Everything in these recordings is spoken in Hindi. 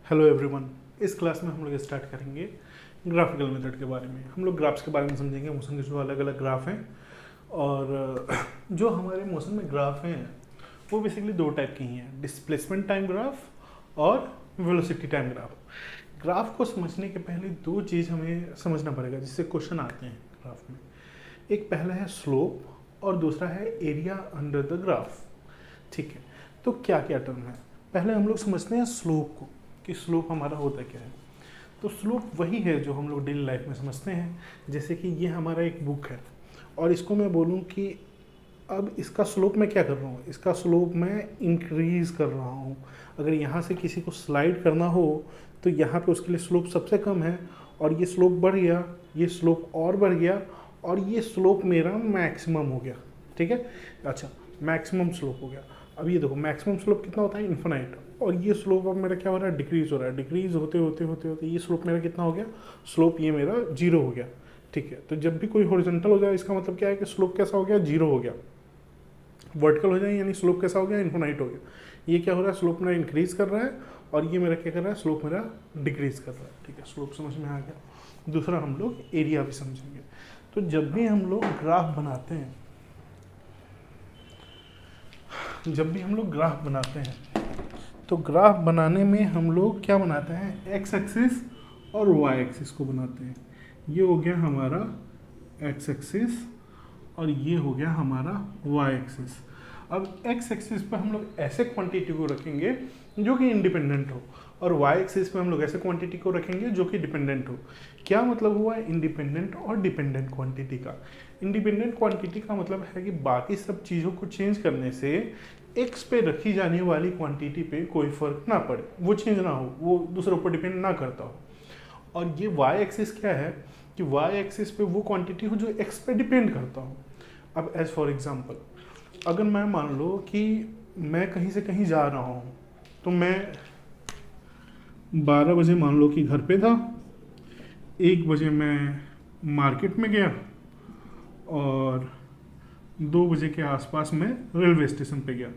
Hello everyone. इस क्लास में हम लोग स्टार्ट करेंगे ग्राफिकल मेथड के बारे में। हम लोग ग्राफ्स के बारे में समझेंगे, मोशन के जो अलग अलग ग्राफ हैं। और जो हमारे मोशन में ग्राफ हैं वो बेसिकली दो टाइप की ही हैं, डिस्प्लेसमेंट टाइम ग्राफ और वेलोसिटी टाइम ग्राफ। ग्राफ को समझने के पहले दो चीज़ हमें समझना पड़ेगा जिससे क्वेश्चन आते हैं ग्राफ में। एक पहला है स्लोप और दूसरा है एरिया अंडर द ग्राफ। ठीक है, तो क्या क्या टर्म है। पहले हम लोग समझते हैं स्लोप को कि स्लोप हमारा होता क्या है। तो स्लोप वही है जो हम लोग डेली लाइफ में समझते हैं। जैसे कि ये हमारा एक बुक है और इसको मैं बोलूँ कि अब इसका स्लोप मैं क्या कर रहा हूँ, इसका स्लोप मैं इंक्रीज़ कर रहा हूँ। अगर यहाँ से किसी को स्लाइड करना हो तो यहाँ पे उसके लिए स्लोप सबसे कम है और ये स्लोप बढ़ गया, ये स्लोप और बढ़ गया और ये स्लोप मेरा मैक्सिमम हो गया। ठीक है, अच्छा मैक्सिमम स्लोप हो गया। अब ये देखो मैक्सिमम स्लोप कितना होता है, इन्फिनाइट। और ये स्लोप अब मेरा क्या हो रहा है, डिक्रीज हो रहा है। डिक्रीज होते होते होते होते ये स्लोप मेरा कितना हो गया, स्लोप ये मेरा जीरो हो गया। ठीक है, तो जब भी कोई हॉरिजॉन्टल हो जाए इसका मतलब क्या है कि स्लोप कैसा हो गया, जीरो हो गया। वर्टिकल हो जाए यानी स्लोप कैसा हो गया, इन्फिनाइट हो गया। ये क्या हो रहा है, स्लोप मेरा इंक्रीज कर रहा है और ये मेरा क्या कर रहा है, स्लोप मेरा डिक्रीज कर रहा है। ठीक है, स्लोप समझ में आ गया। दूसरा हम लोग एरिया भी समझेंगे। तो जब भी हम लोग ग्राफ बनाते हैं, तो ग्राफ बनाने में हम लोग क्या बनाते हैं, एक्स एक्सिस और वाई एक्सिस को बनाते हैं। ये हो गया हमारा एक्स एक्सिस और ये हो गया हमारा वाई एक्सिस। अब एक्स एक्सिस पे हम लोग ऐसे क्वांटिटी को रखेंगे जो कि इंडिपेंडेंट हो और वाई एक्सिस पे हम लोग ऐसे क्वांटिटी को रखेंगे जो कि डिपेंडेंट हो। क्या मतलब हुआ इंडिपेंडेंट और डिपेंडेंट क्वांटिटी का। इंडिपेंडेंट क्वांटिटी का मतलब है कि बाकी सब चीज़ों को चेंज करने से एक्स पे रखी जाने वाली क्वांटिटी पे कोई फर्क ना पड़े, वो चेंज ना हो, वो दूसरे ऊपर डिपेंड ना करता हो। और ये वाई एक्सिस क्या है कि वाई एक्सिस पे वो क्वांटिटी हो जो एक्स पे डिपेंड करता हो। अब एज फॉर एग्जांपल, अगर मैं मान लो कि मैं कहीं से कहीं जा रहा हूँ, तो मैं 12 बजे मान लो कि घर पे था, 1 बजे मैं मार्केट में गया और 2 बजे के आसपास मैं रेलवे स्टेशन पे गया।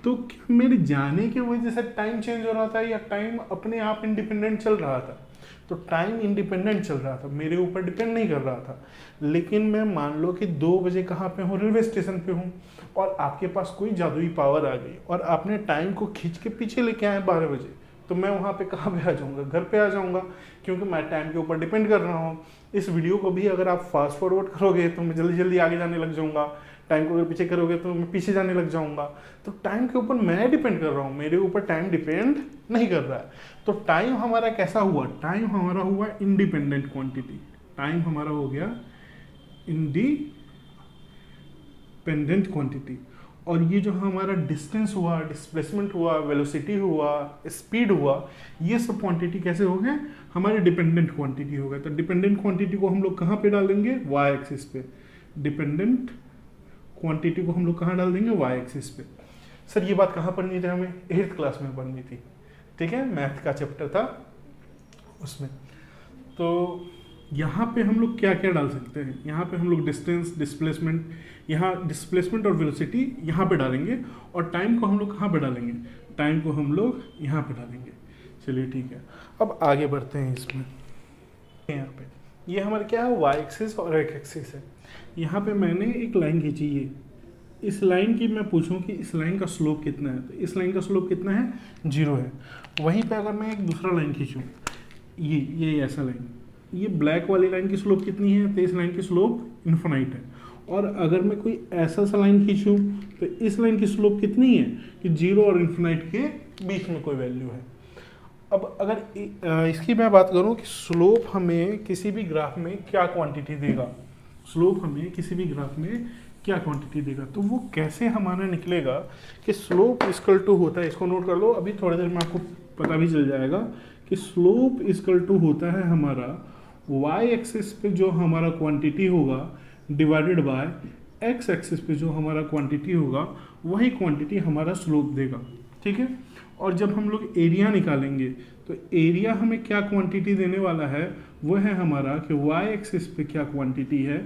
तो क्या मेरे जाने की वजह से टाइम चेंज हो रहा था या टाइम अपने आप इंडिपेंडेंट चल रहा था। तो टाइम इंडिपेंडेंट चल रहा था, मेरे ऊपर डिपेंड नहीं कर रहा था। लेकिन मैं मान लो कि 2 बजे कहाँ पे हूँ, रेलवे स्टेशन पे हूँ और आपके पास कोई जादुई पावर आ गई और आपने टाइम को खींच के पीछे लेके आए 12 बजे, तो मैं वहाँ पे कहाँ पे आ जाऊँगा, घर पे आ जाऊँगा, क्योंकि मैं टाइम के ऊपर डिपेंड कर रहा हूँ। इस वीडियो को भी अगर आप फास्ट फॉरवर्ड करोगे तो मैं जल्दी जल्दी आगे जाने लग जाऊँगा, टाइम को अगर पीछे करोगे तो मैं पीछे जाने लग जाऊँगा। तो टाइम के ऊपर मैं डिपेंड कर रहा हूँ, मेरे ऊपर टाइम डिपेंड नहीं कर रहा है। तो टाइम हमारा कैसा हुआ, टाइम हमारा हुआ इंडिपेंडेंट क्वांटिटी। टाइम हमारा हो गया इंडिपेंडेंट क्वांटिटी। और ये जो हमारा डिस्टेंस हुआ, डिस्प्लेसमेंट हुआ, वेलोसिटी हुआ, स्पीड हुआ, ये सब क्वांटिटी कैसे हो गए, हमारे डिपेंडेंट क्वांटिटी हो गए। तो डिपेंडेंट क्वांटिटी को हम लोग कहाँ पे डालेंगे, वाई एक्सिस पे। डिपेंडेंट क्वांटिटी को हम लोग कहाँ डाल देंगे, वाई एक्सिस पे। सर ये बात कहाँ पढ़नी थी हमें, 8th क्लास में पढ़नी थी। ठीक है, मैथ का चैप्टर था उसमें। तो यहाँ पे हम लोग क्या क्या डाल सकते हैं, यहाँ पे हम लोग डिस्टेंस, डिस्प्लेसमेंट, यहाँ डिस्प्लेसमेंट और वेलोसिटी यहाँ पे डालेंगे और टाइम को हम लोग कहाँ पे डालेंगे, टाइम को हम लोग यहाँ पे डालेंगे। चलिए ठीक है, अब आगे बढ़ते हैं इसमें। यहाँ पे ये हमारे क्या है, वाई एक्सिस और एक्स एक्सिस है। यहाँ पे मैंने एक लाइन खींची, ये इस लाइन की मैं पूछूं कि इस लाइन का स्लोप कितना है, तो इस लाइन का स्लोप कितना है, 0 है। वहीं पे अगर मैं एक दूसरा लाइन खींचूं, ये ऐसा लाइन, ये ब्लैक वाली लाइन की स्लोप कितनी है, तो इस लाइन की स्लोप इन्फिनाइट है। और अगर मैं कोई ऐसा सा लाइन खींचूं तो इस लाइन की स्लोप कितनी है कि 0 और इन्फिनाइट के बीच में कोई वैल्यू है। अब अगर इसकी मैं बात करूं कि स्लोप हमें किसी भी ग्राफ में क्या क्वांटिटी देगा, स्लोप हमें किसी भी ग्राफ में क्या क्वांटिटी देगा, तो वो कैसे हमारा निकलेगा कि स्लोप इक्वल टू होता है, इसको नोट कर लो, अभी थोड़ी देर में आपको पता भी चल जाएगा कि स्लोप इक्वल टू होता है हमारा वाई एक्सिस पे जो हमारा क्वांटिटी होगा डिवाइडेड बाय एक्स एक्सिस पे जो हमारा क्वांटिटी होगा, वही क्वांटिटी हमारा स्लोप देगा। ठीक है, और जब हम लोग एरिया निकालेंगे तो एरिया हमें क्या क्वांटिटी देने वाला है, वो है हमारा कि वाई एक्सिस पे क्या क्वांटिटी है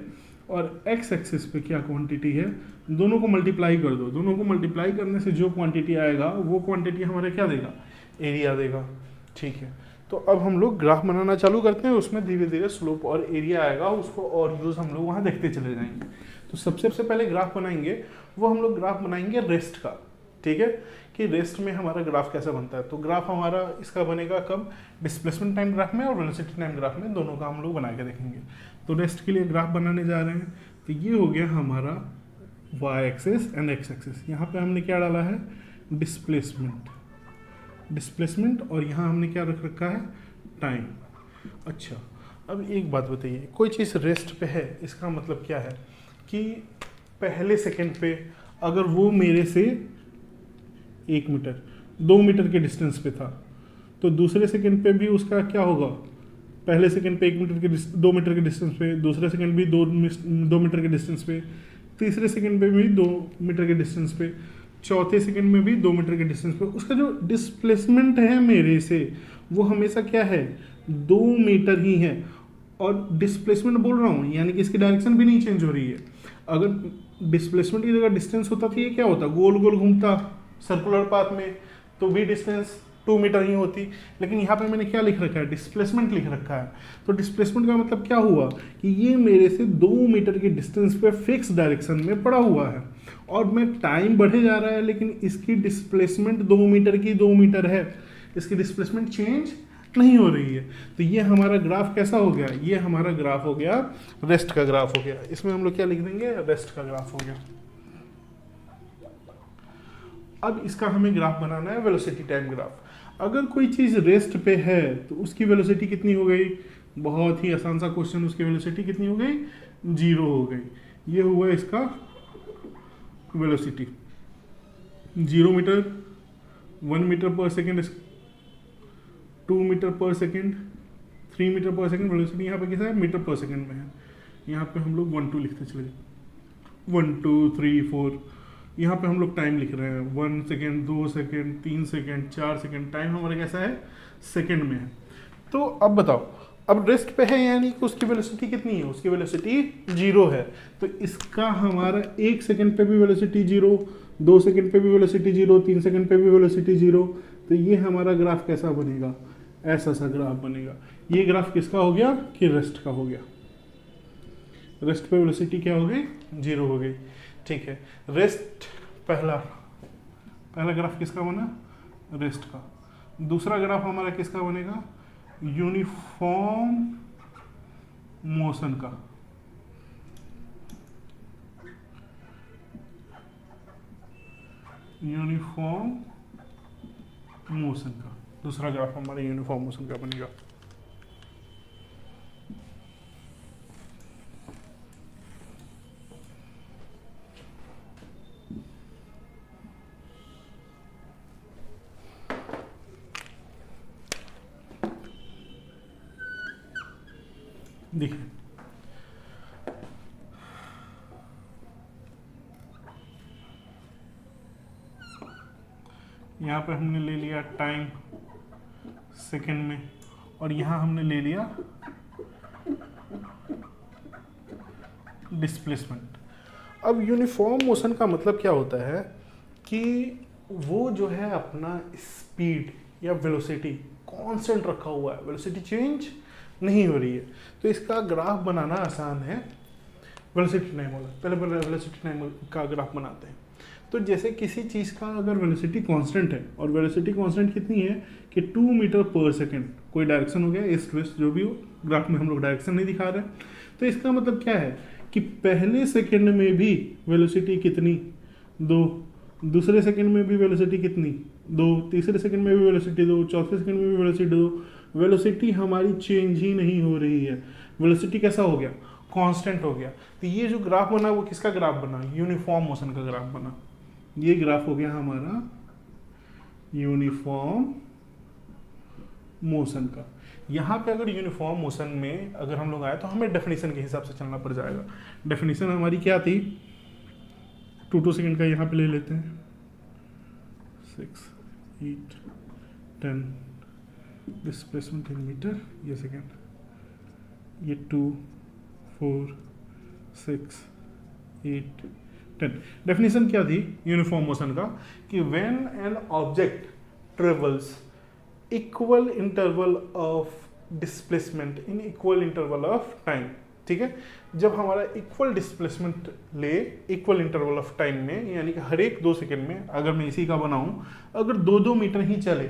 और एक्स एक्सिस पे क्या क्वांटिटी है, दोनों को मल्टीप्लाई कर दो। दोनों को मल्टीप्लाई करने से जो क्वांटिटी आएगा वो क्वांटिटी हमारा क्या देगा, एरिया देगा। ठीक है, तो अब हम लोग ग्राफ बनाना चालू करते हैं, उसमें धीरे धीरे स्लोप और एरिया आएगा, उसको और यूज हम लोग वहाँ देखते चले जाएंगे। तो सबसे पहले ग्राफ बनाएंगे, वो हम लोग ग्राफ बनाएंगे रेस्ट का। ठीक है, कि रेस्ट में हमारा ग्राफ कैसा बनता है। तो ग्राफ हमारा इसका बनेगा कब, डिस्प्लेसमेंट टाइम ग्राफ में और वेलोसिटी टाइम ग्राफ में, दोनों का हम लोग बना के देखेंगे। तो रेस्ट के लिए ग्राफ बनाने जा रहे हैं। तो ये हो गया हमारा y axis and x axis. यहाँ पे हमने क्या डाला है, डिस्प्लेसमेंट, और यहाँ हमने क्या रख रखा है, टाइम। अच्छा, अब एक बात बताइए, कोई चीज़ रेस्ट पे है, इसका मतलब क्या है कि पहले सेकंड पे अगर वो मेरे से 1 मीटर 2 मीटर के डिस्टेंस पे था, तो दूसरे सेकंड पे भी उसका क्या होगा, पहले सेकंड पे 2 मीटर के डिस्टेंस पे, दूसरे सेकंड भी 2 मीटर के डिस्टेंस पे, तीसरे सेकंड पे भी 2 मीटर के डिस्टेंस पे, चौथे सेकंड में भी 2 मीटर के डिस्टेंस पे, उसका जो डिस्प्लेसमेंट है मेरे से वो हमेशा क्या है, 2 मीटर ही है। और डिस्प्लेसमेंट बोल रहा हूँ यानी कि इसकी डायरेक्शन भी नहीं चेंज हो रही है। अगर डिस्प्लेसमेंट की जगह डिस्टेंस होता तो ये क्या होता, गोल गोल घूमता सर्कुलर पाथ में, तो भी डिस्टेंस 2 मीटर ही होती। लेकिन यहाँ पे मैंने क्या लिख रखा है, डिस्प्लेसमेंट लिख रखा है। तो डिस्प्लेसमेंट का मतलब क्या हुआ कि ये मेरे से 2 मीटर के डिस्टेंस पे फिक्स डायरेक्शन में पड़ा हुआ है, और मैं टाइम बढ़े जा रहा है, लेकिन इसकी डिस्प्लेसमेंट 2 मीटर की 2 मीटर है, इसकी डिस्प्लेसमेंट चेंज नहीं हो रही है। तो ये हमारा ग्राफ कैसा हो गया, ये हमारा ग्राफ हो गया रेस्ट का ग्राफ हो गया। इसमें हम लोग क्या लिख देंगे, रेस्ट का ग्राफ हो गया। अब इसका हमें ग्राफ बनाना है वेलोसिटी टाइम ग्राफ। अगर कोई चीज रेस्ट पे है तो उसकी वेलोसिटी कितनी हो गई, बहुत ही आसान सा क्वेश्चन, उसकी वेलोसिटी कितनी हो गई, 0 हो गई। ये हुआ इसका वेलोसिटी, 0 मीटर, 1 मीटर पर सेकेंड, 2 मीटर पर सेकेंड, 3 मीटर पर सेकेंड। वेलोसिटी यहाँ पे कैसा है, मीटर पर सेकेंड में है। यहाँ पे हम लोग 1 2 लिखते चले, 1 2 3 4। यहाँ पे हम लोग टाइम लिख रहे हैं, 1 second, 2 second, 3 second, 4 second. Time हमारा कैसा है, सेकेंड में है। तो अब बताओ, अब रेस्ट पे है यानी कि उसकी वेलोसिटी कितनी है, उसकी वेलोसिटी 0 है। तो इसका हमारा 1 सेकेंड पे भी वेलोसिटी 0, 2 सेकेंड पे भी वेलोसिटी 0, 3 सेकेंड पे भी वेलोसिटी 0। तो ये हमारा ग्राफ कैसा बनेगा, ऐसा सा ग्राफ बनेगा। ये ग्राफ किसका हो गया, कि रेस्ट का हो गया। रेस्ट पे वेलोसिटी क्या हो गई, 0 हो गई। ठीक है, रेस्ट पहला ग्राफ किसका बना, रेस्ट का। दूसरा ग्राफ हमारा किसका बनेगा, यूनिफॉर्म मोशन का। यूनिफॉर्म मोशन का दूसरा ग्राफ हमारा यूनिफॉर्म मोशन का बनेगा। देखिए, यहाँ पे हमने ले लिया टाइम सेकेंड में, और यहाँ हमने ले लिया डिस्प्लेसमेंट। अब यूनिफॉर्म मोशन का मतलब क्या होता है कि वो जो है अपना स्पीड या वेलोसिटी कांस्टेंट रखा हुआ है, वेलोसिटी चेंज नहीं हो रही है। तो इसका ग्राफ बनाना आसान है। वेलोसिटी टाइम वाला, पहले वेलोसिटी टाइम का ग्राफ बनाते हैं। तो जैसे किसी चीज़ का अगर वेलोसिटी कांस्टेंट है, और वेलोसिटी कांस्टेंट कितनी है कि 2 मीटर पर सेकेंड, कोई डायरेक्शन हो गया, ईस्ट वेस्ट जो भी हो, ग्राफ में हम लोग डायरेक्शन नहीं दिखा रहे। तो इसका मतलब क्या है कि पहले सेकेंड में भी वेलोसिटी कितनी, 2, दूसरे सेकेंड में भी वेलोसिटी कितनी, 2, तीसरे सेकेंड में भी वेलोसिटी 2, चौथे सेकेंड में भी वेलोसिटी 2। वेलोसिटी हमारी चेंज ही नहीं हो रही है। वेलोसिटी कैसा हो गया, कांस्टेंट हो गया। तो ये जो ग्राफ बना वो किसका ग्राफ बना, यूनिफॉर्म मोशन का ग्राफ बना। ये ग्राफ हो गया हमारा यूनिफॉर्म मोशन का। यहाँ पे अगर यूनिफॉर्म मोशन में अगर हम लोग आए तो हमें डेफिनेशन के हिसाब से चलना पड़ जाएगा। डेफिनेशन हमारी क्या थी, 2 सेकेंड का यहाँ पे ले लेते हैं, 6 8 10 डिस्प्लेसमेंट इन मीटर, ये सेकेंड, ये 2 4 6 8 10। डेफिनेशन क्या थी यूनिफॉर्म मोशन का कि when an object travels equal interval of displacement in equal interval of time. ठीक है, जब हमारा इक्वल डिस्प्लेसमेंट ले इक्वल इंटरवल ऑफ टाइम में, यानी कि हर एक 2 सेकेंड में, अगर मैं इसी का बनाऊं, अगर 2-2 मीटर ही चले,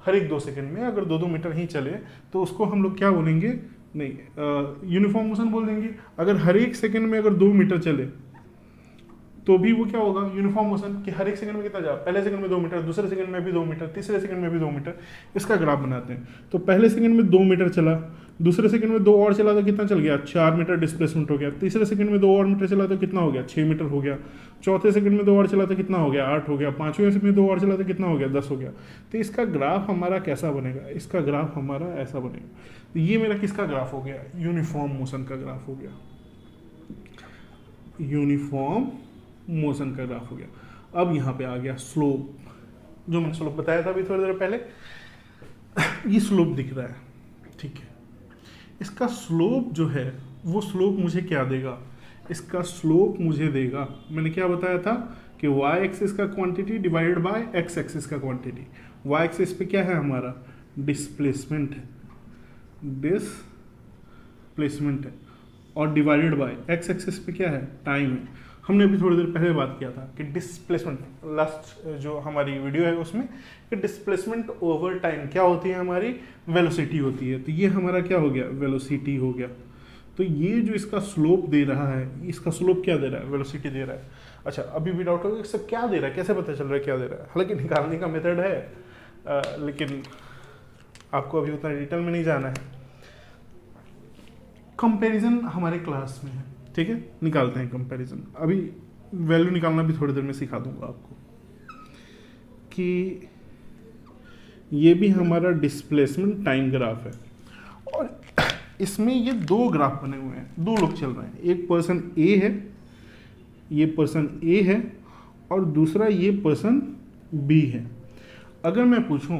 हर एक 2 सेकेंड में अगर 2-2 मीटर ही चले, तो उसको हम लोग क्या बोलेंगे, नहीं यूनिफॉर्म मोशन बोल देंगे। अगर हर एक सेकेंड में अगर 2 मीटर चले तो भी वो क्या होगा, यूनिफॉर्म मोशन, कि हर एक सेकंड में कितना जा, पहले सेकंड में 2 मीटर, दूसरे सेकंड में भी 2 मीटर, तीसरे सेकंड में भी 2 मीटर। इसका ग्राफ बनाते हैं। तो पहले सेकंड में 2 मीटर चला, दूसरे सेकंड में 2 और चला तो कितना चल गया, 4 मीटर डिस्प्लेसमेंट हो गया। तीसरे सेकंड में 2 और मीटर चला तो कितना हो गया, 6 मीटर हो गया। चौथे सेकंड में 2 और चला तो कितना हो गया, 8 हो गया। पांचवें सेकंड में 2 और चला तो कितना हो गया, 10 हो गया। तो इसका ग्राफ हमारा कैसा बनेगा, इसका ग्राफ हमारा ऐसा बनेगा। तो ये मेरा किसका ग्राफ हो गया, यूनिफॉर्म मोशन का ग्राफ हो गया, यूनिफॉर्म मोशन का ग्राफ हो गया। अब यहाँ पे आ गया स्लोप, जो मैंने स्लोप बताया था अभी थोड़ी देर पहले। ये स्लोप दिख रहा है, ठीक है। इसका स्लोप जो है वो स्लोप मुझे क्या देगा, इसका स्लोप मुझे देगा, मैंने क्या बताया था कि y एक्सिस का quantity divided by x axis का क्वांटिटी। y एक्सिस पे क्या है हमारा, डिस्प्लेसमेंट है, डिस्प्लेसमेंट है, और डिवाइडेड बाय x एक्सिस पे क्या है, टाइम है। हमने अभी थोड़ी देर पहले बात किया था कि डिस्प्लेसमेंट, लास्ट जो हमारी वीडियो है उसमें, कि डिस्प्लेसमेंट ओवर टाइम क्या होती है, हमारी वेलोसिटी होती है। तो ये हमारा क्या हो गया, वेलोसिटी हो गया। तो ये जो इसका स्लोप दे रहा है, इसका स्लोप क्या दे रहा है, वेलोसिटी दे रहा है। अच्छा, अभी भी डाउट होगा इससे क्या दे रहा है, कैसे पता चल रहा है क्या दे रहा है। हालांकि निकालने का मेथड है, लेकिन आपको अभी उतना डिटेल में नहीं जाना है। कंपैरिजन हमारे क्लास में है, ठीक है, निकालते हैं कंपैरिजन। अभी वैल्यू निकालना भी थोड़ी देर में सिखा दूंगा आपको। कि ये भी हमारा डिस्प्लेसमेंट टाइम ग्राफ है, और इसमें ये 2 ग्राफ बने हुए हैं, 2 लोग चल रहे हैं। एक पर्सन ए है, ये पर्सन ए है, और दूसरा ये पर्सन बी है। अगर मैं पूछूं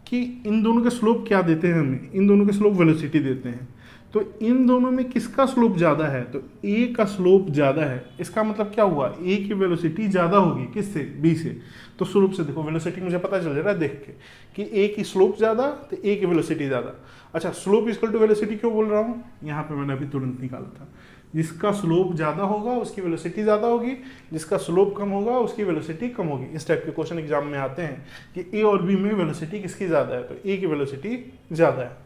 कि इन दोनों के स्लोप क्या देते हैं हमें, इन दोनों के स्लोप वेलोसिटी देते हैं, तो इन दोनों में किसका स्लोप ज़्यादा है, तो ए का स्लोप ज़्यादा है। इसका मतलब क्या हुआ, ए की वेलोसिटी ज़्यादा होगी किससे, बी से। तो स्लोप से देखो, वेलोसिटी मुझे पता चल रहा है देख के कि ए की स्लोप ज़्यादा तो ए की वेलोसिटी ज़्यादा। अच्छा, स्लोप इक्वल टू वेलोसिटी क्यों बोल रहा हूँ, यहाँ पे मैंने अभी तुरंत निकाला था। जिसका स्लोप ज़्यादा होगा उसकी वेलोसिटी ज़्यादा होगी, जिसका स्लोप कम होगा उसकी वेलोसिटी कम होगी। इस टाइप के क्वेश्चन एग्जाम में आते हैं कि ए और बी में वेलोसिटी किसकी ज़्यादा है, तो ए की वेलोसिटी ज़्यादा है।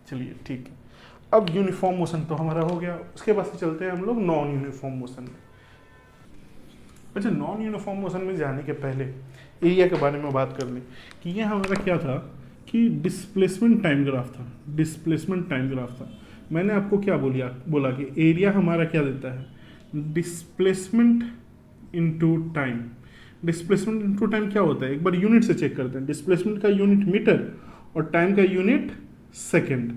चलिए ठीक है, अब यूनिफॉर्म मोशन तो हमारा हो गया। उसके बाद से चलते हैं हम लोग नॉन यूनिफॉर्म मोशन में। अच्छा, नॉन यूनिफॉर्म मोशन में जाने के पहले एरिया के बारे में बात कर लें कि ये हमारा क्या था, कि डिस्प्लेसमेंट टाइम ग्राफ था, डिस्प्लेसमेंट टाइम ग्राफ था। मैंने आपको क्या बोला कि एरिया हमारा क्या देता है, displacement into time. Displacement into time क्या होता है, एक बार यूनिट से चेक करते हैं। डिस्प्लेसमेंट का यूनिट मीटर और टाइम का यूनिट सेकेंड।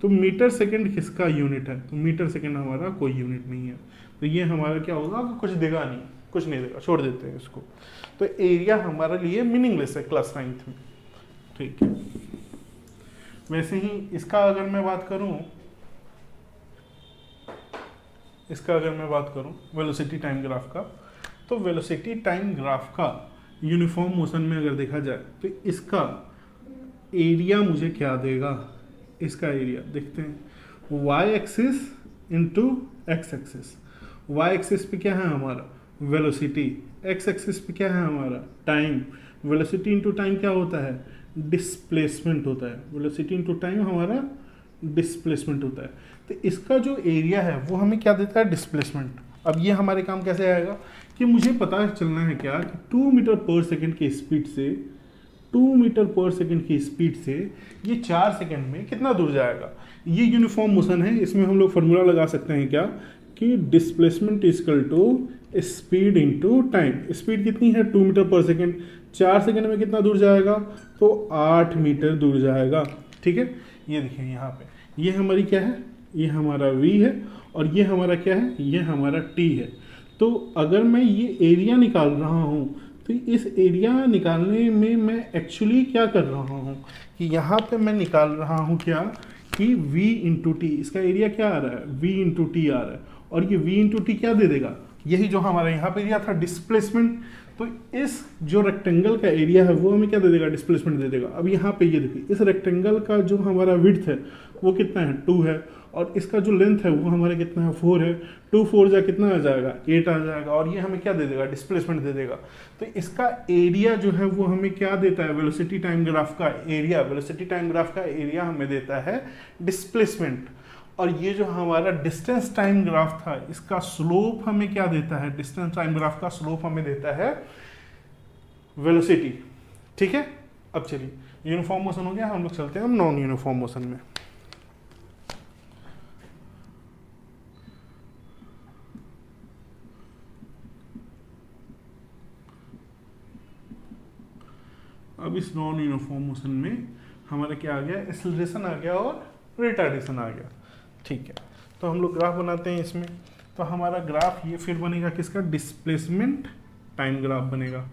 तो मीटर सेकेंड किसका यूनिट है, तो मीटर सेकेंड हमारा कोई यूनिट नहीं है। तो ये हमारा क्या होगा, कुछ देगा नहीं, कुछ नहीं देगा, छोड़ देते हैं इसको। तो एरिया हमारे लिए मीनिंगलेस है क्लास 9th में, ठीक है। वैसे ही इसका अगर मैं बात करूं, वेलोसिटी टाइम ग्राफ का, तो वेलोसिटी टाइम ग्राफ का यूनिफॉर्म मोशन में अगर देखा जाए तो इसका एरिया मुझे क्या देगा, इसका एरिया देखते हैं, y axis into x axis. y axis पे क्या है हमारा, वेलोसिटी, x एक्सिस पे क्या है हमारा, टाइम। वेलोसिटी इंटू टाइम क्या होता है, डिस्प्लेसमेंट होता है। वेलोसिटी इंटू टाइम हमारा डिस्प्लेसमेंट होता है। तो इसका जो एरिया है वो हमें क्या देता है, डिस्प्लेसमेंट। अब ये हमारे काम कैसे आएगा कि मुझे पता चलना है क्या कि 2 मीटर पर सेकेंड की स्पीड से, 2 मीटर पर सेकेंड की स्पीड से ये 4 सेकेंड में कितना दूर जाएगा। ये यूनिफॉर्म मोशन है, इसमें हम लोग फॉर्मूला लगा सकते हैं क्या, कि displacement equal to speed into time. Speed कितनी है, 2 मीटर पर सेकेंड, 4 सेकेंड में कितना दूर जाएगा, तो 8 मीटर दूर जाएगा, ठीक है। ये देखिए यहाँ पे, ये हमारी क्या है, ये हमारा v है, और ये हमारा क्या है, ये हमारा t है। तो अगर मैं ये एरिया निकाल रहा हूँ, तो इस एरिया निकालने में मैं एक्चुअली क्या कर रहा हूँ कि यहाँ पे मैं निकाल रहा हूँ क्या, कि v इंटू टी। इसका एरिया क्या आ रहा है, v इंटू टी आ रहा है, और ये v इंटू टी क्या दे देगा, यही जो हमारा यहाँ पे दिया था डिस्प्लेसमेंट। तो इस जो रेक्टेंगल का एरिया है वो हमें क्या दे देगा, डिस्प्लेसमेंट दे देगा। अब यहाँ पे ये देखिए इस रेक्टेंगल का जो हमारा विड्थ है वो कितना है 2 है, और इसका जो लेंथ है वो हमारा कितना है 4 है। 2 4 जा कितना आ जाएगा 8 आ जाएगा, और ये हमें क्या दे देगा, डिस्प्लेसमेंट दे देगा। तो इसका एरिया जो है वो हमें क्या देता है, वेलोसिटी टाइम ग्राफ का एरिया, वेलोसिटी टाइम ग्राफ का एरिया हमें देता है डिस्प्लेसमेंट। और ये जो हमारा डिस्टेंस टाइम ग्राफ था इसका स्लोप हमें क्या देता है, डिस्टेंस टाइम ग्राफ का स्लोप हमें देता है वेलोसिटी। ठीक है, अब चलिए यूनिफॉर्म मोशन हो गया, हम लोग चलते हैं हम नॉन यूनिफॉर्म मोशन में। अब इस नॉन यूनिफॉर्म मोशन में हमारा क्या आ गया, एक्सेलरेशन आ गया और रिटार्डेशन आ गया। ठीक है, तो हम लोग ग्राफ बनाते हैं इसमें। तो हमारा ग्राफ ये फिर बनेगा किसका, डिस्प्लेसमेंट टाइम ग्राफ बनेगा।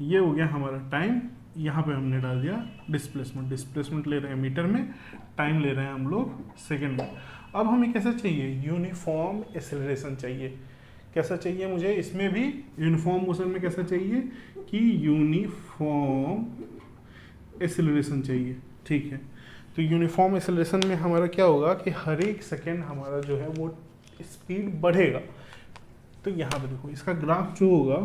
ये हो गया हमारा टाइम, यहाँ पे हमने डाल दिया डिस्प्लेसमेंट। डिस्प्लेसमेंट ले रहे हैं मीटर में, टाइम ले रहे हैं हम लोग सेकेंड में। अब हमें कैसा चाहिए, यूनिफॉर्म एक्सेलरेशन चाहिए। कैसा चाहिए मुझे, इसमें भी यूनिफॉर्म मोशन में कैसा चाहिए कि यूनिफॉर्म एक्सेलरेशन चाहिए। ठीक है, तो यूनिफॉर्म एक्सेलरेशन में हमारा क्या होगा कि हर एक सेकेंड हमारा जो है वो स्पीड बढ़ेगा। तो यहाँ पे देखो इसका ग्राफ जो होगा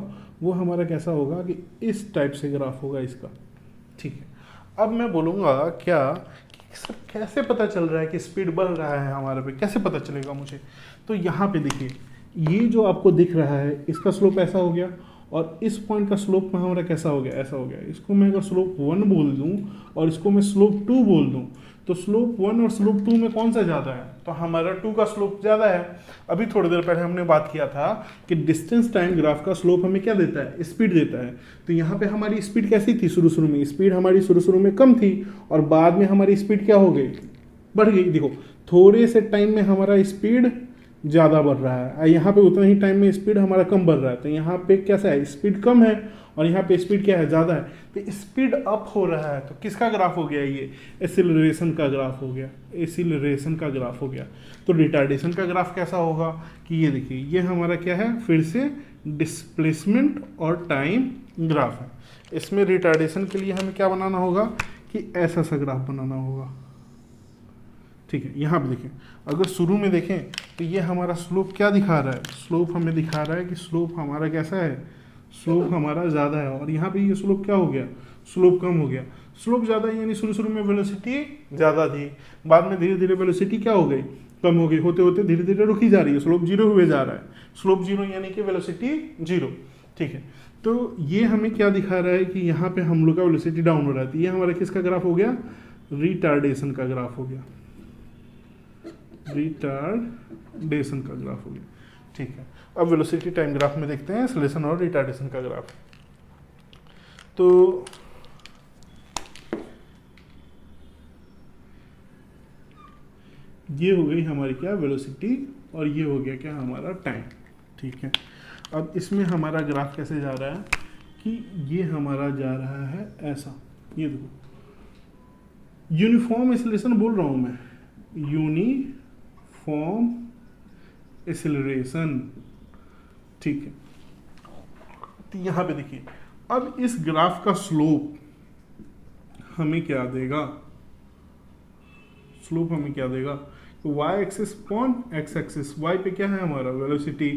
वो हमारा कैसा होगा कि इस टाइप से ग्राफ होगा इसका। ठीक है, अब मैं बोलूँगा क्या कि सब कैसे पता चल रहा है कि स्पीड बढ़ रहा है हमारे पे, कैसे पता चलेगा मुझे। तो यहाँ पे देखिए ये जो आपको दिख रहा है इसका स्लोप ऐसा हो गया, और इस पॉइंट का स्लोप में हमारा कैसा हो गया, ऐसा हो गया। इसको मैं अगर स्लोप 1 बोल दूं और इसको मैं स्लोप 2 बोल दूं, तो स्लोप 1 और स्लोप 2 में कौन सा ज़्यादा है, तो हमारा 2 का स्लोप ज़्यादा है। अभी थोड़ी देर पहले हमने बात किया था कि डिस्टेंस टाइम ग्राफ का स्लोप हमें क्या देता है, स्पीड देता है। तो यहाँ पे हमारी स्पीड कैसी थी, शुरू में स्पीड हमारी शुरू में कम थी, और बाद में हमारी स्पीड क्या हो गई, बढ़ गई। देखो थोड़े से टाइम में हमारा स्पीड ज़्यादा बढ़ रहा है, यहाँ पे उतना ही टाइम में स्पीड हमारा कम बढ़ रहा है। तो यहाँ पे कैसा है, स्पीड कम है, और यहाँ पे स्पीड क्या है, ज़्यादा है। तो स्पीड अप हो रहा है, तो किसका ग्राफ हो गया, ये एक्सीलरेशन का ग्राफ हो गया, एक्सीलरेशन का ग्राफ हो गया। तो रिटार्डेशन का ग्राफ कैसा होगा कि ये देखिए ये हमारा क्या है, फिर से डिस्प्लेसमेंट और टाइम ग्राफ है। इसमें रिटार्डेशन के लिए हमें क्या बनाना होगा कि ऐसा सा ग्राफ बनाना होगा। ठीक है, यहाँ पे देखें, अगर शुरू में देखें तो ये हमारा स्लोप क्या दिखा रहा है, स्लोप हमें दिखा रहा है कि स्लोप हमारा कैसा है, स्लोप हमारा ज़्यादा है। और यहाँ पे ये स्लोप क्या हो गया, स्लोप कम हो गया। स्लोप ज़्यादा यानी शुरू में वेलोसिटी ज़्यादा थी, बाद में धीरे धीरे वेलोसिटी क्या हो गई, कम हो गई, होते होते धीरे धीरे रुकी जा रही है, स्लोप 0 हुए जा रहा है। स्लोप 0 यानी कि वेलोसिटी 0। ठीक है, तो ये हमें क्या दिखा रहा है कि यहाँ पे हम लोग का वेलोसिटी डाउन हो रहा है। तो ये हमारा किसका ग्राफ हो गया, रिटार्डेशन का ग्राफ हो गया, रिटार्डेशन का ग्राफ हो गया। ठीक है, अब वेलोसिटी टाइम ग्राफ में देखते हैं एक्सेलरेशन और रिटार्डेशन का ग्राफ। तो ये हो गई हमारी क्या, वेलोसिटी, और ये हो गया क्या हमारा टाइम। ठीक है, अब इसमें हमारा ग्राफ कैसे जा रहा है कि ये हमारा जा रहा है ऐसा, ये देखो यूनिफॉर्म एक्सेलरेशन बोल रहा हूँ मैं, यूनिफॉर्म एक्सेलरेशन। ठीक है, तो यहाँ पे देखिए अब इस ग्राफ का स्लोप हमें क्या देगा, स्लोप हमें क्या देगा, तो y axis upon x axis, y पे क्या है हमारा वेलोसिटी,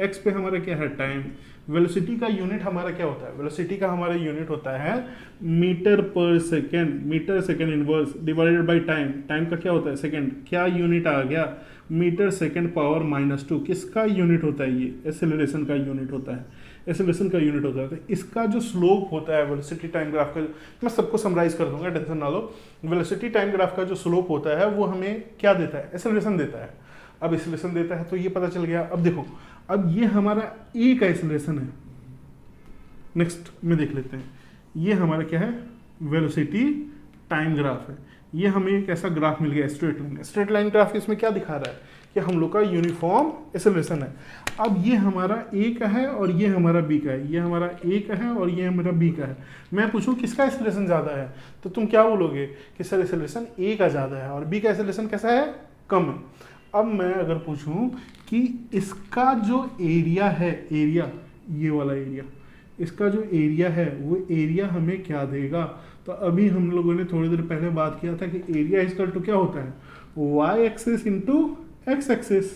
x पे हमारा क्या है टाइम। वेलोसिटी का यूनिट हमारा क्या होता है, वेलोसिटी का हमारा यूनिट होता है मीटर पर second, metre second inverse divided by time. Time का क्या होता है, सेकेंड। क्या यूनिट आ गया, मीटर सेकेंड पावर -2। किसका यूनिट होता है, ये एक्सेलरेशन का यूनिट होता है, एक्सेलरेशन का यूनिट होता है। तो इसका जो स्लोप होता है वेलोसिटी टाइम ग्राफ का, मैं सबको समराइज कर दूंगा, टेंशन ना लो। वेलोसिटी टाइम ग्राफ का जो स्लोप होता है वो हमें क्या देता है, एक्सेलरेशन देता है। अब एक्सेलरेशन देता है तो ये पता चल गया। अब देखो, अब ये हमारा ए का एक्सेलरेशन है, नेक्स्ट में देख लेते हैं। ये हमारा क्या है, वेलोसिटी टाइम ग्राफ है। ये हमें एक ऐसा ग्राफ मिल गया straight line. Straight line graph इसमें क्या दिखा रहा है कि हम लोग का यूनिफॉर्म एक्सेलरेशन है। अब ये हमारा ए का है और ये हमारा बी का है, ये हमारा ए का है और ये हमारा बी का है। मैं पूछूं किसका एक्सेलरेशन ज़्यादा है, तो तुम क्या बोलोगे कि सर एक्सेलरेशन ए का ज़्यादा है और बी का एक्सेलरेशन कैसा है, कम है। अब मैं अगर पूछूं कि इसका जो एरिया है, एरिया ये वाला एरिया, इसका जो एरिया है वो एरिया हमें क्या देगा। तो अभी हम लोगों ने थोड़ी देर पहले बात किया था कि एरिया इक्वल टू क्या होता है, y axis into x axis.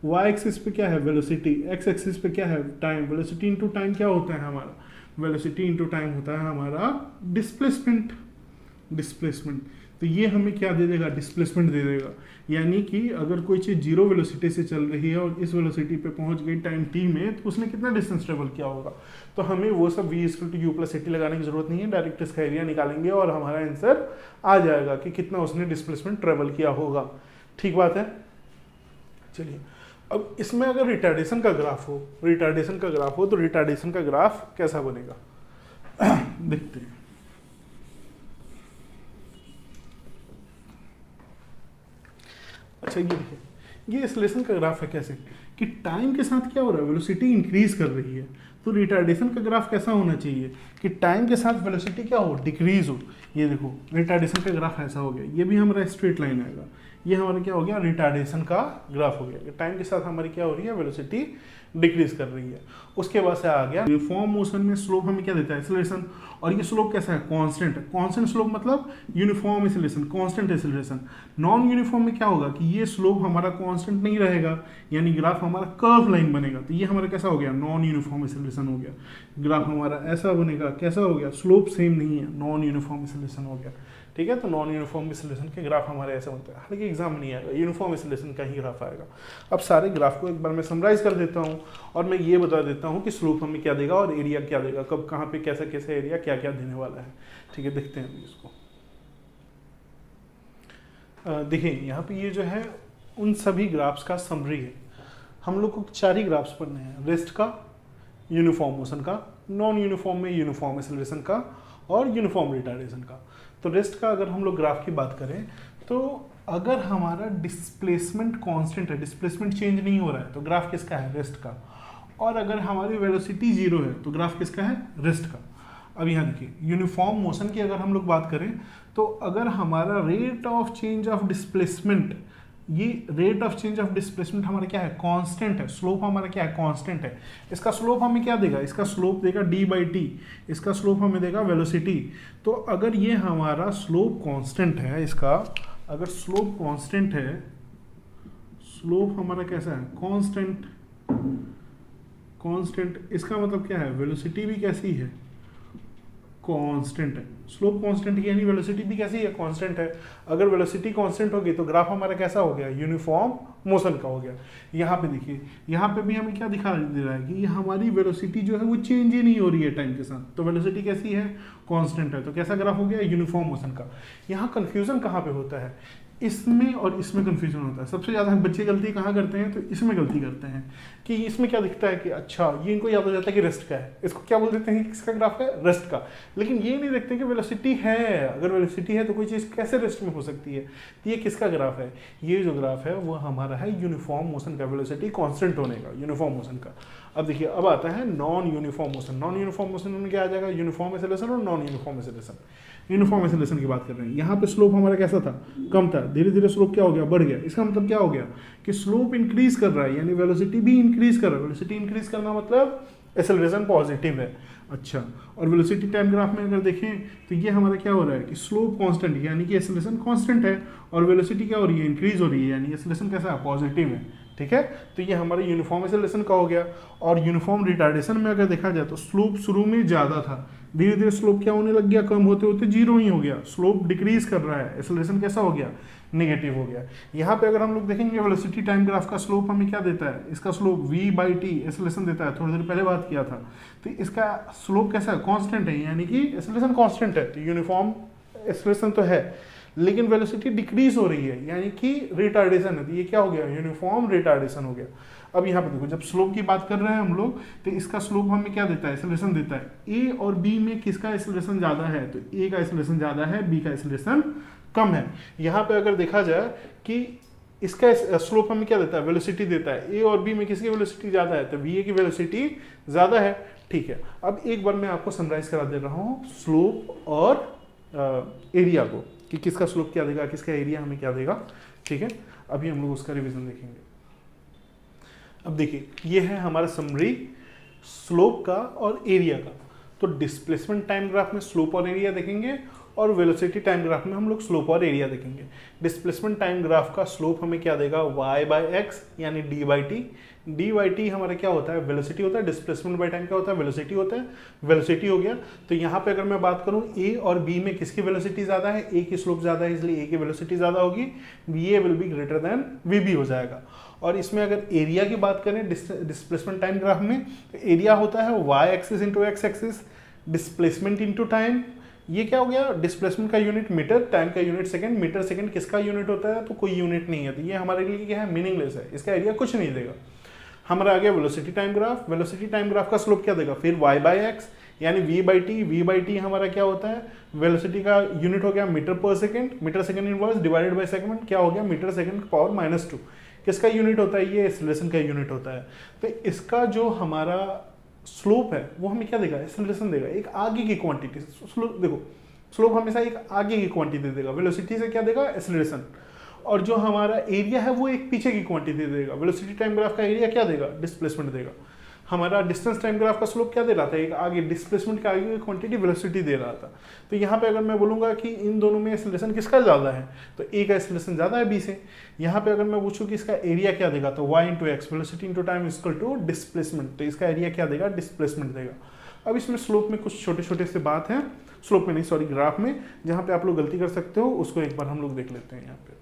Y axis पे क्या है वेलोसिटी, एक्स एक्सिस पे क्या है टाइम। वेलोसिटी इंटू टाइम क्या होता है हमारा, वेलोसिटी इंटू टाइम होता है हमारा डिस्प्लेसमेंट। डिस्प्लेसमेंट तो ये हमें क्या दे देगा, डिस्प्लेसमेंट दे देगा। यानी कि अगर कोई चीज़ जीरो वेलोसिटी से चल रही है और इस वेलोसिटी पे पहुंच गई टाइम टी में, तो उसने कितना डिस्टेंस ट्रेवल किया होगा। तो हमें वो सब v equal to u plus t लगाने की जरूरत नहीं है, डायरेक्ट इसका एरिया निकालेंगे और हमारा आंसर आ जाएगा कि कितना उसने डिस्प्लेसमेंट ट्रेवल किया होगा। ठीक बात है। चलिए अब इसमें अगर रिटार्डेशन का ग्राफ हो, रिटार्डेशन का ग्राफ हो तो रिटार्डेशन का ग्राफ कैसा बनेगा देखते हैं। अच्छा ये देखिए, ये एक्सेलरेशन का ग्राफ है कैसे कि टाइम के साथ क्या हो रहा है, वेलोसिटी इंक्रीज कर रही है। तो रिटार्डेशन का ग्राफ कैसा होना चाहिए कि टाइम के साथ वेलोसिटी क्या हो, डिक्रीज हो। ये देखो रिटार्डेशन का ग्राफ ऐसा हो गया, ये भी हमारा स्ट्रेट लाइन आएगा। ये हमारा क्या हो गया, रिटार्डेशन का ग्राफ हो गया। टाइम के साथ हमारी क्या हो रही है, वेलोसिटी डिक्रीज कर रही है। उसके बाद से आ गया यूनिफॉर्म मोशन में स्लोप हमें क्या देता है, एक्सेलरेशन। और ये स्लोप कैसा है, कांस्टेंट है। कांस्टेंट स्लोप मतलब uniform acceleration, constant acceleration. Non uniform में क्या होगा कि ये स्लोप हमारा कांस्टेंट नहीं रहेगा, यानी ग्राफ हमारा कर्व लाइन बनेगा। तो ये हमारा कैसा हो गया, नॉन यूनिफॉर्म एक्सेलरेशन हो गया। ग्राफ हमारा ऐसा बनेगा, कैसा हो गया, स्लोप सेम नहीं है, नॉन यूनिफॉर्म एक्सेलरेशन हो गया। ठीक है, तो नॉन यूनिफॉर्म एक्सेलरेशन के ग्राफ हमारे ऐसे बनते हैं। हालांकि एग्जाम में नहीं आएगा, यूनिफॉर्म एक्सेलरेशन का ही ग्राफ आएगा। अब सारे ग्राफ को एक बार मैं समराइज कर देता हूँ और मैं ये बता देता हूँ कि स्लोप हमें क्या देगा और एरिया क्या देगा, कब कहाँ पे कैसा कैसा एरिया क्या क्या देने वाला है। ठीक है, देखते हैं अभी इसको। देखिए यहाँ पे ये जो है उन सभी ग्राफ्स का समरी है। हम लोग को 4 ही ग्राफ्स पढ़ने हैं, रेस्ट का, यूनिफॉर्म मोशन का, नॉन यूनिफॉर्म में यूनिफॉर्म एक्सेलरेशन का और यूनिफॉर्म रिटार्डेशन का। तो रेस्ट का अगर हम लोग ग्राफ की बात करें तो अगर हमारा डिस्प्लेसमेंट कांस्टेंट है, डिस्प्लेसमेंट चेंज नहीं हो रहा है, तो ग्राफ किसका है, रेस्ट का। और अगर हमारी वेलोसिटी 0 है तो ग्राफ किसका है, रेस्ट का। अब यहाँ देखिए यूनिफॉर्म मोशन की अगर हम लोग बात करें तो अगर हमारा rate of change of displacement, ये rate of change of displacement हमारा क्या है, कांस्टेंट है। स्लोप हमारा क्या है, कांस्टेंट है। इसका स्लोप हमें क्या देगा, इसका स्लोप देगा d/t, इसका स्लोप हमें देगा वेलोसिटी। तो अगर ये हमारा स्लोप कांस्टेंट है, इसका अगर स्लोप कांस्टेंट है, स्लोप हमारा कैसा है, कांस्टेंट। कांस्टेंट इसका मतलब क्या है, वेलोसिटी भी कैसी है, कांस्टेंट है। स्लोप कांस्टेंट यानी वेलोसिटी भी कैसी है, कांस्टेंट है। अगर वेलोसिटी कांस्टेंट होगी तो ग्राफ हमारा कैसा हो गया, यूनिफॉर्म मोशन का हो गया। यहाँ पे देखिए, यहाँ पे भी हमें क्या दिखा दे रहा है कि ये हमारी वेलोसिटी जो है वो चेंज ही नहीं हो रही है टाइम के साथ। तो वेलोसिटी कैसी है, कांस्टेंट है। तो कैसा ग्राफ हो गया, यूनिफॉर्म मोशन का। यहाँ कंफ्यूजन कहाँ पे होता है, इसमें और इसमें कंफ्यूजन होता है। सबसे ज़्यादा बच्चे गलती कहाँ करते हैं, तो इसमें गलती करते हैं कि इसमें क्या दिखता है कि अच्छा ये इनको याद हो जाता है कि रेस्ट का है, इसको क्या बोल देते हैं कि किसका ग्राफ है, रेस्ट का। लेकिन ये नहीं देखते कि वेलोसिटी है, अगर वेलोसिटी है तो कोई चीज़ कैसे रेस्ट में हो सकती है। तो ये किसका ग्राफ है, ये जो ग्राफ है वो हमारा है यूनिफॉर्म मोशन का, वेलोसिटी कॉन्स्टेंट होने का, यूनिफॉर्म मोशन का। अब देखिए अब आता है non uniform motion. Non uniform motion में क्या आ जाएगा, यूनिफॉर्म एक्सेलरेशन और non uniform acceleration. Uniform acceleration की बात कर रहे हैं, यहाँ पे स्लोप हमारा कैसा था, कम था, धीरे धीरे स्लोप क्या हो गया, बढ़ गया। इसका मतलब क्या हो गया कि स्लोप इंक्रीज कर रहा है, यानी वेलोसिटी भी इंक्रीज कर रहा है। वेलोसिटी इंक्रीज करना मतलब एक्सेलरेशन पॉजिटिव है। अच्छा, और वेलोसिटी टाइम ग्राफ में अगर देखें तो ये हमारा क्या हो रहा है कि स्लोप कांस्टेंट है, यानी कि एक्सेलरेशन कांस्टेंट है, और वेलोसिटी क्या हो रही है, इंक्रीज हो रही है, यानी एक्सेलरेशन कैसा है, पॉजिटिव है। ठीक है, तो ये हमारा यूनिफॉर्म एक्सेलरेशन का हो गया। और यूनिफॉर्म रिटार्डेशन में अगर देखा जाए तो स्लोप शुरू में ज़्यादा था, धीरे धीरे स्लोप क्या होने लग गया, कम होते होते 0 ही हो गया, स्लोप डिक्रीज कर रहा है, एक्सेलरेशन कैसा हो गया, नेगेटिव हो गया। यहाँ पे अगर हम लोग देखेंगे वेलोसिटी टाइम ग्राफ का स्लोप हमें क्या देता है, इसका स्लोप v/t एक्सेलरेशन देता है, थोड़ी देर पहले बात किया था। तो इसका स्लोप कैसा है, कांस्टेंट है, यानी कि एक्सेलरेशन कांस्टेंट है। तो यूनिफॉर्म एक्सेलरेशन तो है लेकिन वेलोसिटी डिक्रीज हो रही है, यानी कि रिटार्डेशन है। तो ये क्या हो गया, यूनिफॉर्म रिटार्डेशन हो गया। अब यहाँ पे देखो, जब स्लोप की बात कर रहे हैं हम लोग तो इसका स्लोप हमें क्या देता है, एक्सेलरेशन देता है। ए और बी में किसका एक्सेलरेशन ज्यादा है, तो ए का एक्सेलरेशन ज्यादा है, बी का एक्सेलरेशन कम है। यहाँ पे अगर देखा जाए कि इसका स्लोप हमें क्या देता है, वेलोसिटी देता है। ए और बी में किसकी वेलोसिटी ज्यादा है, तो बी ए की वेलोसिटी ज्यादा है। ठीक है, अब एक बार मैं आपको समराइज करा दे रहा हूँ स्लोप और एरिया को, कि किसका स्लोप क्या देगा, किसका एरिया हमें क्या देगा। ठीक है, अभी हम लोग उसका रिवीजन देखेंगे। अब देखिए, ये है हमारा समरी स्लोप का और एरिया का। तो डिस्प्लेसमेंट टाइम ग्राफ में स्लोप और एरिया देखेंगे और वेलोसिटी टाइम ग्राफ में हम लोग स्लोप और एरिया देखेंगे। डिस्प्लेसमेंट टाइम ग्राफ का स्लोप हमें क्या देगा, y/x यानी d/t। d/t हमारा क्या होता है, वेलोसिटी होता है। डिस्प्लेसमेंट बाय टाइम क्या होता है, वेलोसिटी होता है। वेलोसिटी हो गया। तो यहाँ पे अगर मैं बात करूँ a और b में किसकी वेलोसिटी ज्यादा है, a की स्लोप ज्यादा है इसलिए a की वेलोसिटी ज्यादा होगी, va will be greater than vb हो जाएगा। और इसमें अगर एरिया की बात करें डिस्प्लेसमेंट टाइम ग्राफ में, तो एरिया होता है y axis into x axis, displacement into time. ये क्या हो गया, डिस्प्लेसमेंट का यूनिट मीटर, टाइम का यूनिट सेकंड। मीटर सेकंड किसका यूनिट होता है, तो कोई यूनिट नहीं है, तो ये हमारे लिए क्या है, मीनिंगलेस है, इसका एरिया कुछ नहीं देगा। हमारा आ गया velocity time graph. Velocity time graph का स्लोप क्या देगा, फिर y/x यानी v/t। v/t हमारा क्या होता है, वेलोसिटी का यूनिट हो गया मीटर पर second, metre second inverse divided by second, क्या हो गया मीटर सेकंड पावर -2। किसका यूनिट होता है, ये एक्सेलरेशन का यूनिट होता है। तो इसका जो हमारा स्लोप है वो हमें क्या देगा, एक्सेलरेशन देगा, एक आगे की क्वांटिटी। देखो स्लोप हमेशा एक आगे की क्वांटिटी देगा, वेलोसिटी से क्या देगा, एक्सेलरेशन। और जो हमारा एरिया है वो एक पीछे की क्वांटिटी देगा। वेलोसिटी टाइम ग्राफ का एरिया क्या देगा, डिस्प्लेसमेंट देगा। हमारा डिस्टेंस टाइम ग्राफ का स्लोप क्या दे रहा था, एक आगे डिस्प्लेसमेंट का आगे की क्वांटिटी वेलोसिटी दे रहा था। तो यहाँ पे अगर मैं बोलूंगा कि इन दोनों में एक्सेलरेशन किसका ज्यादा है, तो ए का एक्सेलरेशन ज्यादा है बी से। यहाँ पे अगर मैं पूछूं कि इसका एरिया क्या देगा, तो y into x, velocity into time equal to displacement, तो इसका एरिया क्या देगा, डिस्प्लेसमेंट देगा। अब इसमें स्लोप में कुछ छोटे छोटे से बात है, स्लोप में नहीं सॉरी ग्राफ में, जहाँ पे आप लोग गलती कर सकते हो, उसको एक बार हम लोग देख लेते हैं यहाँ पे।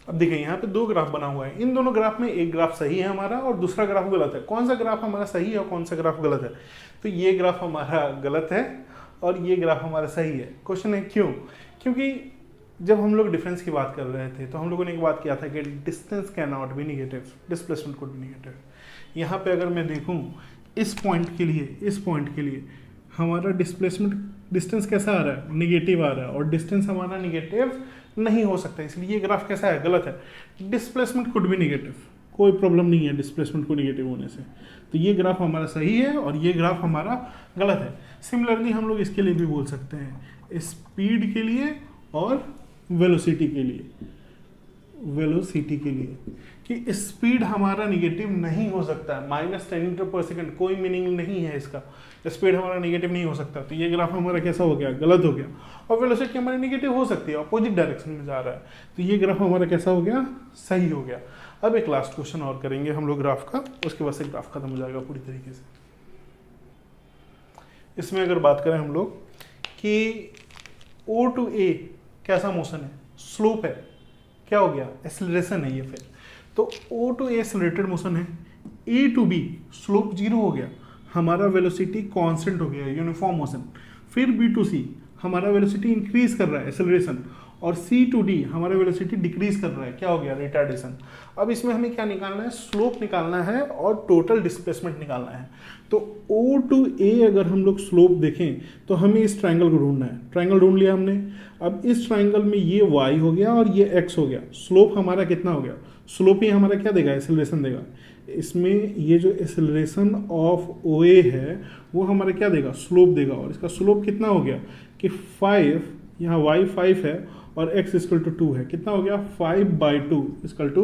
अब देखिए यहाँ पे दो ग्राफ बना हुआ है, इन दोनों ग्राफ में एक ग्राफ सही है हमारा और दूसरा ग्राफ गलत है। कौन सा ग्राफ हमारा सही है और कौन सा ग्राफ गलत है, तो ये ग्राफ हमारा गलत है और ये ग्राफ हमारा सही है। क्वेश्चन है क्यों, क्योंकि जब हम लोग डिफरेंस की बात कर रहे थे तो हम लोगों ने एक बात किया था कि distance can not be negative, displacement could be negative. यहाँ पे अगर मैं देखूँ इस पॉइंट के लिए हमारा डिस्प्लेसमेंट डिस्टेंस कैसा आ रहा है, निगेटिव आ रहा है, और डिस्टेंस हमारा निगेटिव नहीं हो सकता, इसलिए ये ग्राफ कैसा है, गलत है। डिस्प्लेसमेंट कुड बी निगेटिव, कोई प्रॉब्लम नहीं है डिस्प्लेसमेंट को निगेटिव होने से, तो ये ग्राफ हमारा सही है और ये ग्राफ हमारा गलत है। सिमिलरली हम लोग इसके लिए भी बोल सकते हैं, स्पीड के लिए और वेलोसिटी के लिए कि स्पीड हमारा निगेटिव नहीं हो सकता है, -10 मीटर पर सेकंड, कोई मीनिंग नहीं है इसका, स्पीड हमारा निगेटिव नहीं हो सकता, तो ये ग्राफ हमारा कैसा हो गया, गलत हो गया। और वेलोसिटी हमारी निगेटिव हो सकती है, अपोजिट डायरेक्शन में जा रहा है, तो ये ग्राफ हमारा कैसा हो गया, सही हो गया। अब एक लास्ट क्वेश्चन और करेंगे हम लोग ग्राफ का, उसके बाद से ग्राफ खत्म हो जाएगा पूरी तरीके से। इसमें अगर बात करें हम लोग कि O to A कैसा मोशन है, स्लोप है, क्या हो गया, एक्सेलरेशन है ये। फिर तो O to A accelerated motion है, A to B स्लोप 0 हो गया, हमारा वेलोसिटी कांस्टेंट हो गया, यूनिफॉर्म मोशन। फिर B to C हमारा वेलोसिटी इंक्रीज कर रहा है, एक्सेलरेशन, और C to D हमारा वेलोसिटी डिक्रीज कर रहा है, क्या हो गया, रिटार्डेशन। अब इसमें हमें क्या निकालना है, स्लोप निकालना है और टोटल डिस्प्लेसमेंट निकालना है। तो O to A अगर हम लोग स्लोप देखें तो हमें इस ट्रायंगल को ढूंढना है, ट्रायंगल ढूंढ लिया हमने। अब इस ट्रायंगल में ये y हो गया और ये x हो गया, स्लोप हमारा कितना हो गया, स्लोप ही हमारा क्या देगा, एक्सेलरेशन देगा। इसमें ये जो एक्सेलरेशन ऑफ OA है वो हमारा क्या देगा, स्लोप देगा, और इसका स्लोप कितना हो गया कि 5, यहाँ y 5 है और x इक्वल टू 2 है, कितना हो गया, 5/2 इक्वल टू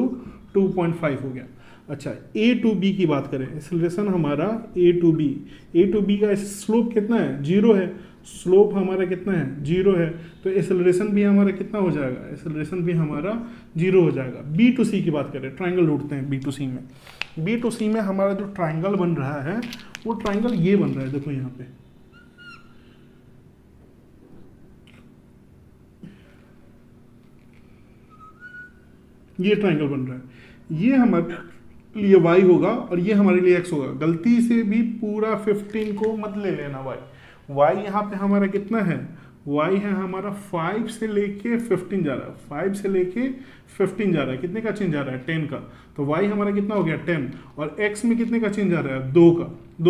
2.5 हो गया। अच्छा A to B की बात करें, एक्सेलरेशन हमारा A to B का स्लोप कितना है, 0 है, स्लोप हमारा कितना है, 0 है, तो एक्सेलरेशन भी हमारा कितना हो जाएगा, एक्सेलरेशन भी हमारा 0 हो जाएगा। B to C की बात करें, ट्रायंगल ढूंढते हैं B to C में हमारा जो ट्रायंगल बन रहा है वो ट्रायंगल ये बन रहा है, देखो यहाँ पे ये ट्रायंगल बन रहा है, ये हमारे लिए y होगा और ये हमारे लिए x होगा। गलती से भी पूरा 15 को मत ले लेना, y यहाँ पे हमारा कितना है, y है हमारा 5 से लेके 15 जा रहा है, 5 से लेके 15 जा रहा है, कितने का चेंज जा रहा है, 10 का, तो y हमारा कितना हो गया 10, और x में कितने का चेंज जा रहा है, 2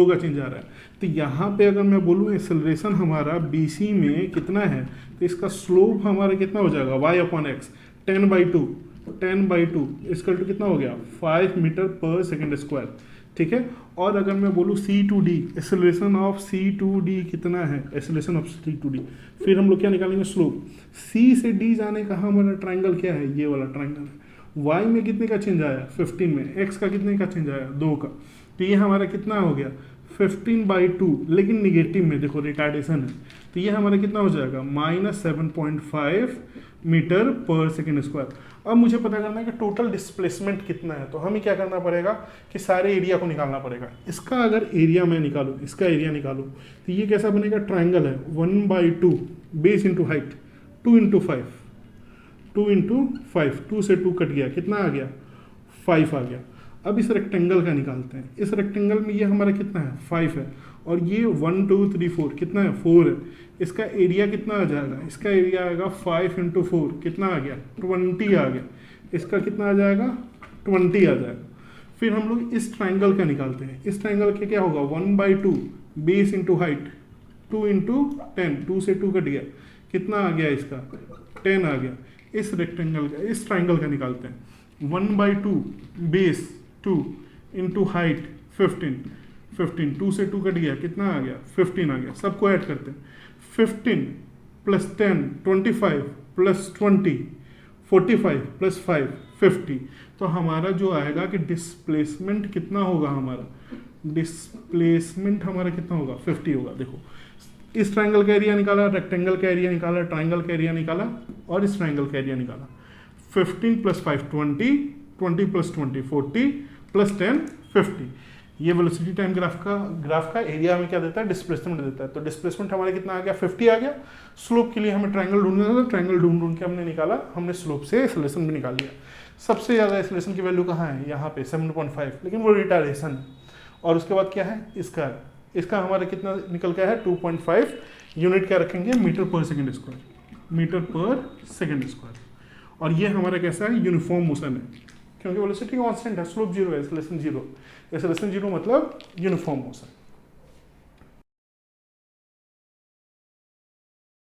का चेंज जा रहा है। तो यहाँ पे अगर मैं बोलूँ एक्सेलरेशन हमारा BC में कितना है, तो इसका स्लोप हमारा कितना हो जाएगा, y/x 10/2 इसकल टू कितना हो गया, 5 मीटर पर सेकेंड स्क्वायर, ठीक है। और अगर मैं बोलूँ C to D, acceleration of C to D कितना है, acceleration of C to D, फिर हम लोग क्या निकालेंगे, स्लोप। C से D जाने का हमारा ट्रायंगल क्या है, ये वाला ट्रायंगल है। Y में कितने का चेंज आया, 15 में, X का कितने का चेंज आया, 2 का, तो ये हमारा कितना हो गया 15/2, लेकिन निगेटिव में देखो रिटार्डेशन है, तो ये हमारा कितना हो जाएगा -7.5 मीटर पर सेकेंड स्क्वायर। अब मुझे पता करना है कि टोटल डिस्प्लेसमेंट कितना है, तो हमें क्या करना पड़ेगा कि सारे एरिया को निकालना पड़ेगा। इसका अगर एरिया मैं निकालूँ, इसका एरिया निकालूँ, तो ये कैसा बनेगा, ट्राइंगल है 1/2 बेस इंटू हाइट 2 × 5, 2 × 5, 2 से 2 कट गया, कितना आ गया 5 आ गया। अब इस रेक्टेंगल का निकालते हैं। इस रेक्टेंगल में ये हमारा कितना है 5 है, और ये 1 2 3 4 कितना है 4 है। इसका एरिया कितना आ जाएगा, इसका एरिया आएगा 5 × 4 कितना आ गया 20 आ गया। इसका कितना आ जाएगा 20 आ जाएगा। फिर हम लोग इस ट्राइंगल का निकालते हैं। इस ट्राइंगल के क्या होगा 1/2 बेस इंटू हाइट 2 × 10, 2 से 2 कट गया, कितना आ गया इसका 10 आ गया। इस रेक्टेंगल का, इस ट्राइंगल का निकालते हैं 1/2 बेस 2 इंटू हाइट 15, 2 से 2 कट गया, कितना आ गया 15 आ गया। सबको ऐड करते हैं 15 + 10 25 + 20 45 + 5 50। तो हमारा जो आएगा कि डिस्प्लेसमेंट कितना होगा, हमारा डिस्प्लेसमेंट हमारा कितना होगा 50 होगा। देखो इस ट्राइंगल का एरिया निकाला, रेक्टेंगल का एरिया निकाला, ट्राइंगल का एरिया निकाला, और इस ट्राइंगल का एरिया निकाला। 15 + 5 20, 20 + 20 40 + 10 50। ये वेलोसिटी टाइम ग्राफ का एरिया हमें क्या देता है, डिस्प्लेसमेंट देता है। तो डिस्प्लेसमेंट हमारा कितना आ गया 50 आ गया। स्लोप के लिए हमें ट्राइंगल ढूंढना था, ट्राइंगल ढूंढ के हमने निकाला, हमने स्लोप से एक्सेलरेशन भी निकाल लिया। सबसे ज़्यादा एक्सेलरेशन की वैल्यू कहाँ है, यहाँ पे 7.5, लेकिन वो रिटार्डेशन है। और उसके बाद क्या है, इसका हमारा कितना निकल गया है 2.5। यूनिट क्या रखेंगे, मीटर पर सेकेंड स्क्वायर, मीटर पर सेकेंड स्क्वायर। और ये हमारा कैसा है, यूनिफॉर्म मोशन है, क्योंकि वेलोसिटी कांस्टेंट है, स्लोप 0 है, एक्सेलरेशन 0। एक्सेलरेशन 0 मतलब यूनिफॉर्म मोशन।